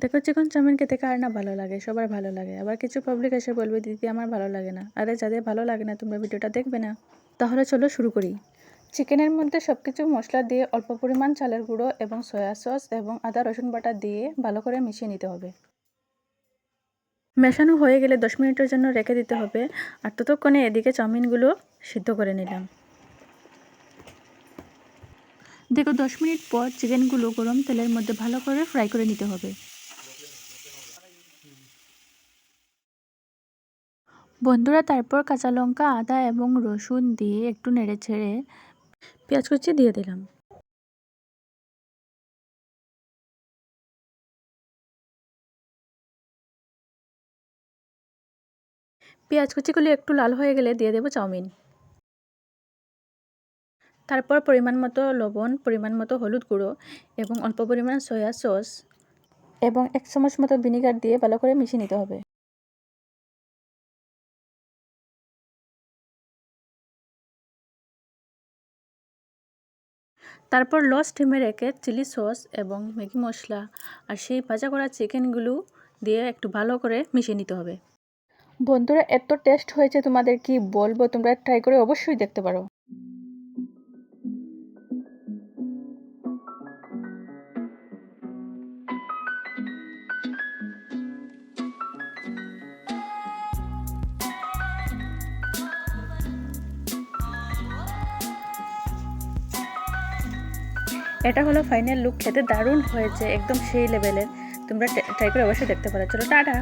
দেখো chicken chowmein খেতে কার না ভালো লাগে, সবার ভালো লাগে। আবার কিছু পাবলিক এসে বলবে দিদি আমার ভালো লাগে না। আরে যাদের ভালো লাগে না তোমরা ভিডিওটা দেখবে না? তাহলে চলো শুরু করি। চিকেনের মধ্যে সব কিছু মশলা দিয়ে অল্প পরিমাণ চালের গুঁড়ো এবং সয়া সস এবং আদা রসুন বাটা দিয়ে ভালো করে মিশিয়ে নিতে হবে। মেশানো হয়ে গেলে 10 মিনিটের জন্য রেখে দিতে হবে। আর ততক্ষণে এদিকে চাউমিনগুলো সিদ্ধ করে নিলাম। দেখো 10 মিনিট পর চিকেনগুলো গরম তেলের মধ্যে ভালো করে ফ্রাই করে নিতে হবে। বন্ধুরা তারপর কাঁচা লঙ্কা আদা এবং রসুন দিয়ে একটু নেড়ে ছেড়ে পেঁয়াজ কুচি দিয়ে দিলাম। পেঁয়াজ কুচিগুলি একটু লাল হয়ে গেলে দিয়ে দেবো চাউমিন। তারপর পরিমাণ মতো লবণ, পরিমাণ মতো হলুদ গুঁড়ো এবং অল্প পরিমাণ সয়া সস এবং 1 চামচ মতো ভিনিগার দিয়ে ভালো করে মিশিয়ে নিতে হবে। তারপর লো স্টিমে রেখে চিলি সস এবং ম্যাগি মশলা আর সেই ভাজা করা চিকেনগুলো দিয়ে একটু ভালো করে মিশিয়ে নিতে হবে। বন্ধুরা এত টেস্ট হয়েছে তোমাদের কি বলবো, তোমরা ট্রাই করে অবশ্যই দেখতে পারো। এটা হলো ফাইনাল লুক, খেতে দারুণ হয়েছে, একদম সেই লেভেলের। তোমরা ট্রাই করে অবশ্যই দেখতে পারো। চলো টাটা।